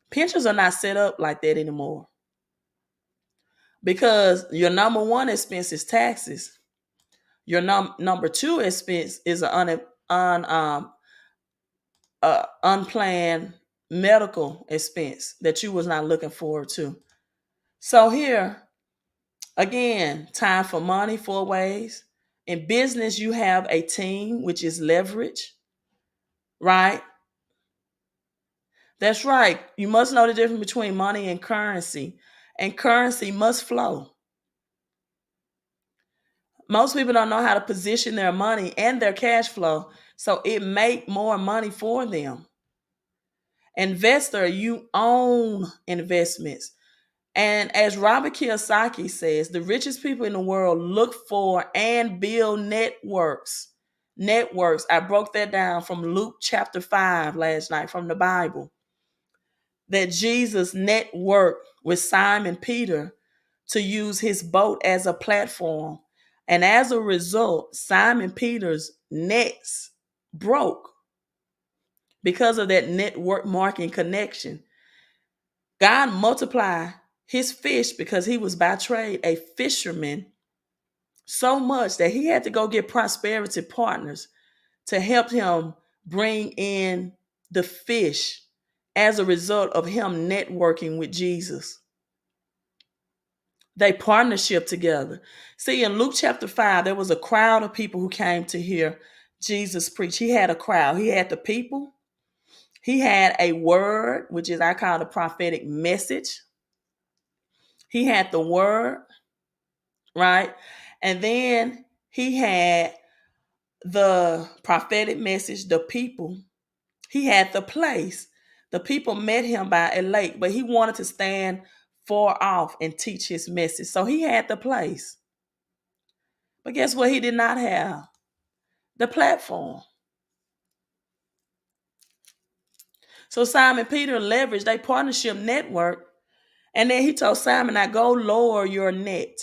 Pensions are not set up like that anymore because your number one expense is taxes. Your number two expense is an unplanned medical expense that you was not looking forward to. So here, again, time for money, four ways. In business, you have a team, which is leverage, right? That's right. You must know the difference between money and currency must flow. Most people don't know how to position their money and their cash flow so it make more money for them. Investor, you own investments. And as Robert Kiyosaki says, the richest people in the world look for and build networks. Networks. I broke that down from Luke chapter 5 last night from the Bible. That Jesus networked with Simon Peter to use his boat as a platform. And as a result, Simon Peter's nets broke because of that network marketing connection. God multiplied his fish because he was by trade a fisherman so much that he had to go get prosperity partners to help him bring in the fish as a result of him networking with Jesus. They partnership together. See, in Luke chapter 5, there was a crowd of people who came to hear Jesus preach. He had a crowd. He had the people. He had a word, which is I call the prophetic message. He had the word, right? And then he had the prophetic message, the people. He had the place. The people met him by a lake, but he wanted to stand far off and teach his message. So he had the place. But guess what? He did not have the platform. So Simon Peter leveraged their partnership network. And then he told Simon, now go lower your net.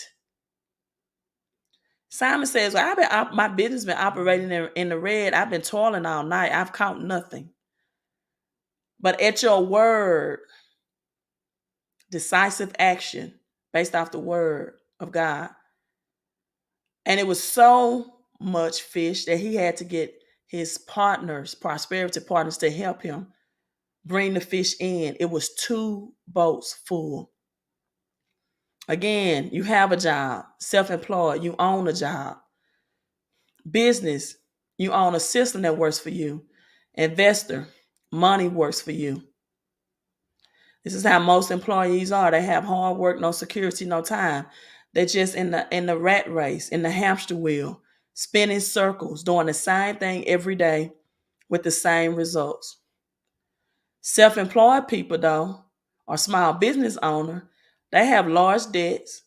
Simon says, well, my business been operating in the red. I've been toiling all night. I've caught nothing. But at your word, decisive action based off the word of God. And it was so much fish that he had to get his partners, prosperity partners, to help him bring the fish in. It was 2 boats full. Again, you have a job, self-employed, you own a job. Business, you own a system that works for you. Investor, money works for you. This is how most employees are. They have hard work, no security, no time. They're just in the rat race, in the hamster wheel, spinning circles, doing the same thing every day with the same results. Self-employed people, though, or small business owner, they have large debts,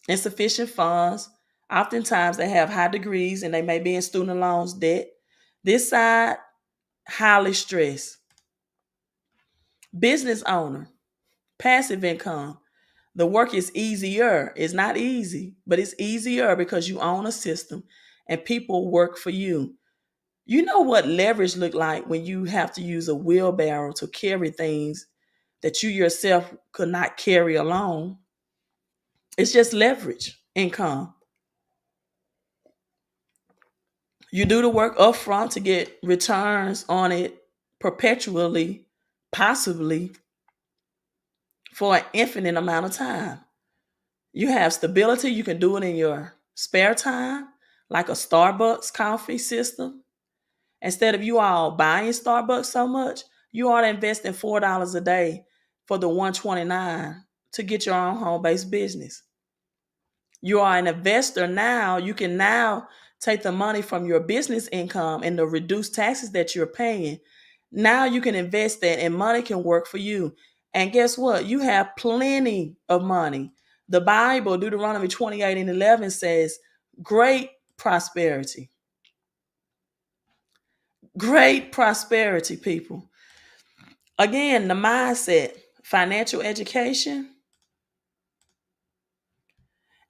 insufficient funds. Oftentimes they have high degrees and they may be in student loans debt. This side, highly stressed. Business owner, passive income. The work is easier. It's not easy, but it's easier because you own a system and people work for you. You know what leverage look like when you have to use a wheelbarrow to carry things that you yourself could not carry alone. It's just leverage income. You do the work upfront to get returns on it perpetually, possibly for an infinite amount of time. You have stability. You can do it in your spare time, like a Starbucks coffee system. Instead of you all buying Starbucks so much, you ought to invest in $4 a day for the 129 to get your own home-based business. You are an investor now. You can now take the money from your business income and the reduced taxes that you're paying. Now you can invest that and money can work for you. And guess what? You have plenty of money. The Bible, Deuteronomy 28:11 says, great prosperity. Great prosperity, people. Again, the mindset, financial education,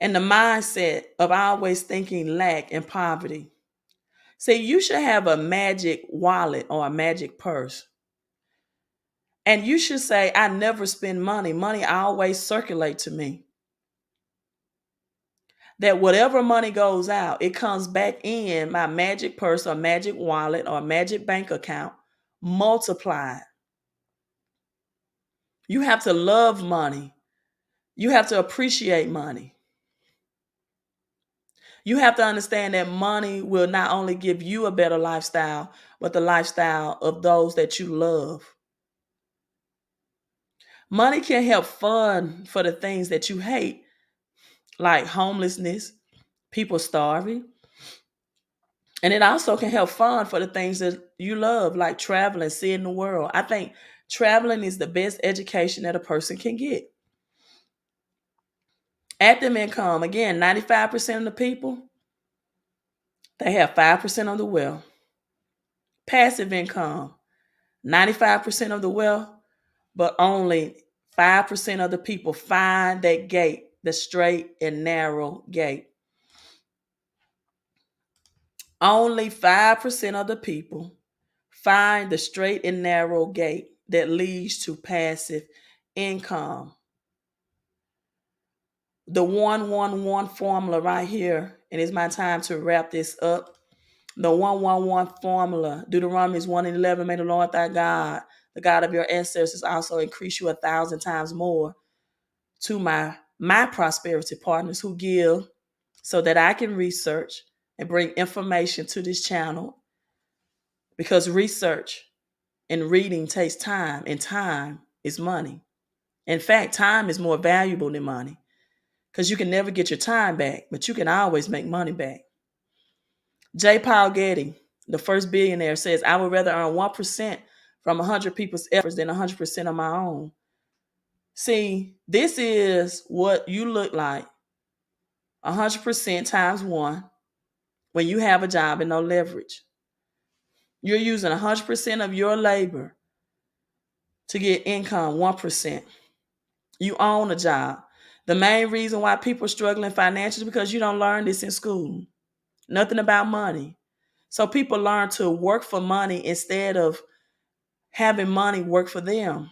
and the mindset of always thinking lack and poverty. See, you should have a magic wallet or a magic purse. And you should say, I never spend money. Money always circulate to me. That whatever money goes out, it comes back in my magic purse or magic wallet or magic bank account multiplied. You have to love money. You have to appreciate money. You have to understand that money will not only give you a better lifestyle, but the lifestyle of those that you love. Money can help fund for the things that you hate, like homelessness, people starving. And it also can help fund for the things that you love, like traveling, seeing the world. I think traveling is the best education that a person can get. Active income, again, 95% of the people, they have 5% of the wealth. Passive income, 95% of the wealth, but only 5% of the people find that gate, the straight and narrow gate. Only 5% of the people find the straight and narrow gate that leads to passive income. The 111 formula right here, and it's my time to wrap this up. The 111 formula, Deuteronomy 1:11, may the Lord thy God, the God of your ancestors, also increase you 1,000 times more to my prosperity partners who give so that I can research and bring information to this channel, because research and reading takes time, and time is money. In fact, time is more valuable than money, because you can never get your time back, but you can always make money back. J. Paul Getty, the first billionaire, says, I would rather earn 1% from 100 people's efforts than 100% of my own. See, this is what you look like 100% times one when you have a job and no leverage. You're using 100% of your labor to get income, 1%. You own a job. The main reason why people are struggling financially is because you don't learn this in school. Nothing about money. So people learn to work for money instead of having money work for them.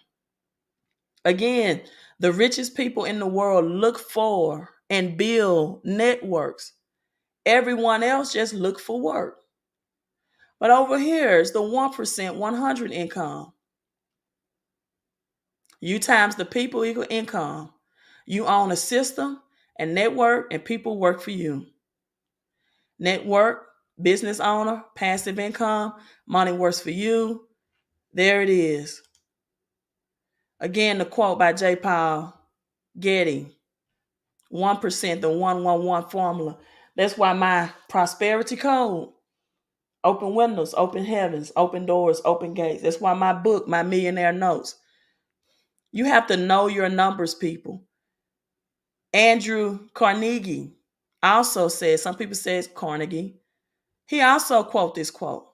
Again, the richest people in the world look for and build networks. Everyone else just look for work. But over here is the 1%, 100 income. You times the people equal income. You own a system and network, and people work for you. Network, business owner, passive income, money works for you. There it is. Again, the quote by J. Paul Getty, 1%, the 111 formula. That's why my prosperity code, open windows, open heavens, open doors, open gates. That's why my book, my millionaire notes. You have to know your numbers, people. Andrew Carnegie also says, some people say it's Carnegie. He also quote this quote.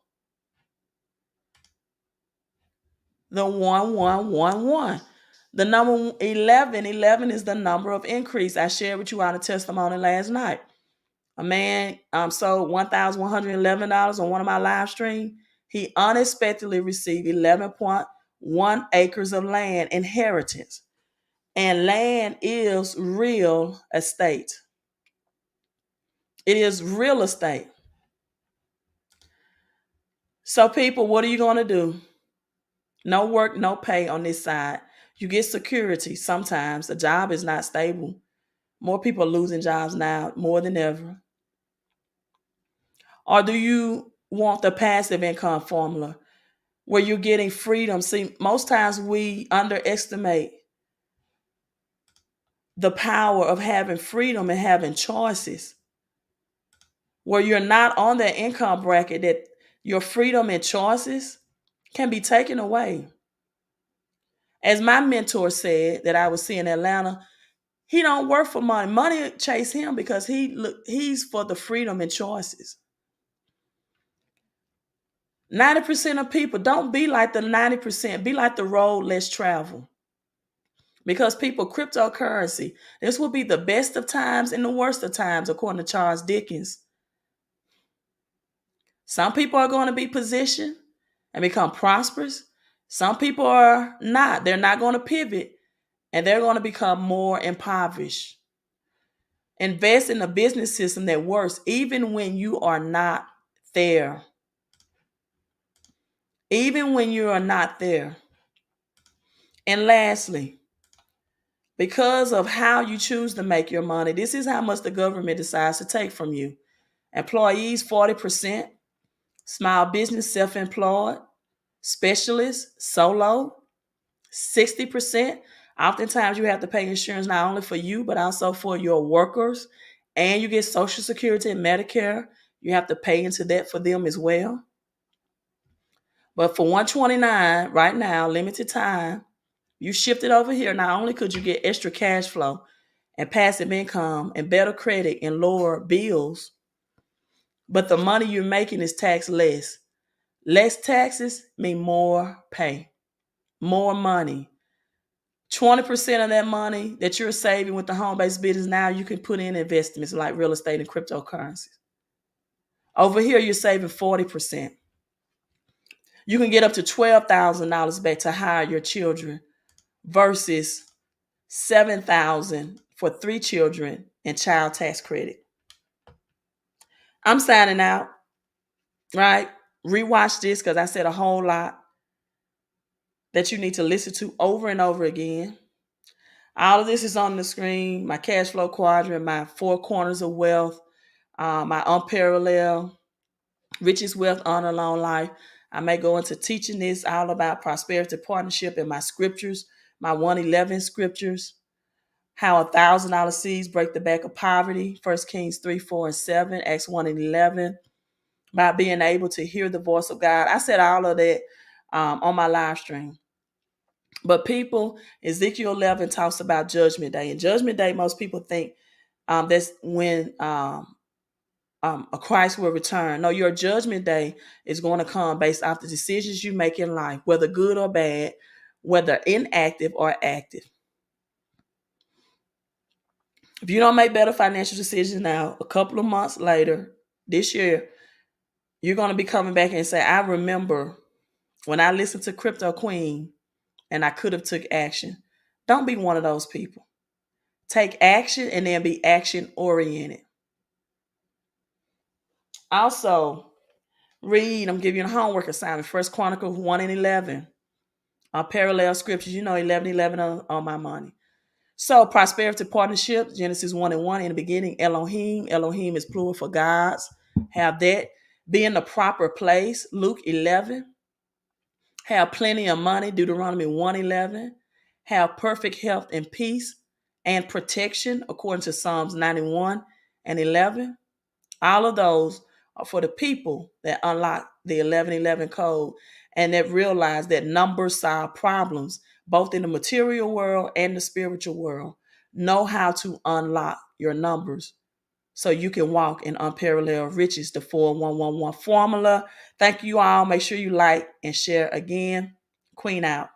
The 1111. The number 11 is the number of increase. I shared with you out a testimony last night. A man sold $1,111 on one of my live streams. He unexpectedly received 11.1 acres of land inheritance. And land is real estate. It is real estate. So, people, what are you going to do? No work, no pay on this side. You get security sometimes. The job is not stable. More people are losing jobs now more than ever. Or do you want the passive income formula where you're getting freedom? See, most times we underestimate the power of having freedom and having choices. Where you're not on that income bracket, that your freedom and choices can be taken away. As my mentor said that I was seeing in Atlanta, he don't work for money. Money chase him because he's for the freedom and choices. 90% of people don't be like the 90%. Be like the road less traveled. Because people, cryptocurrency, this will be the best of times and the worst of times, according to Charles Dickens. Some people are going to be positioned and become prosperous. Some people are not. They're not going to pivot and they're going to become more impoverished. Invest in a business system that works even when you are not there. Even when you are not there. And lastly, because of how you choose to make your money, this is how much the government decides to take from you. Employees, 40%. Small business, self-employed. Specialists, solo, 60%. Oftentimes you have to pay insurance not only for you, but also for your workers. And you get Social Security and Medicare. You have to pay into that for them as well. But for $129 right now, limited time, you shift it over here. Not only could you get extra cash flow and passive income and better credit and lower bills, but the money you're making is taxed less. Less taxes mean more pay, more money. 20% of that money that you're saving with the home-based business now, you can put in investments like real estate and cryptocurrencies. Over here, you're saving 40%. You can get up to $12,000 back to hire your children versus $7,000 for 3 children and child tax credit. I'm signing out, right? Rewatch this because I said a whole lot that you need to listen to over and over again. All of this is on the screen. My cash flow quadrant, my 4 corners of wealth, my unparalleled riches, wealth, honor, long life. I may go into teaching this all about prosperity partnership and my scriptures, my 111 scriptures, how $1,000 seeds break the back of poverty, 1 Kings 3, 4, and 7, Acts 1 and 11, by being able to hear the voice of God. I said all of that on my live stream. But people, Ezekiel 11 talks about Judgment Day. And Judgment Day, most people think that's when a Christ will return. No, your Judgment Day is going to come based off the decisions you make in life, whether good or bad, whether inactive or active. If you don't make better financial decisions now, a couple of months later, this year, you're going to be coming back and say, I remember when I listened to Crypto Queen and I could have took action. Don't be one of those people. Take action and then be action oriented. Also, I'm giving you a homework assignment. 1 Chronicles 1 and 11. Parallel scriptures. 11:11 on my money. So, prosperity partnership, Genesis 1 and 1. In the beginning, Elohim. Elohim is plural for gods. Have that. Be in the proper place, Luke 11. Have plenty of money, Deuteronomy 1:11. Have perfect health and peace and protection, according to Psalms 91 and 11. All of those are for the people that unlock the 11:11 code and that realize that numbers solve problems, both in the material world and the spiritual world. Know how to unlock your numbers so you can walk in unparalleled riches, the 4111 formula. Thank you all. Make sure you like and share again. Queen out.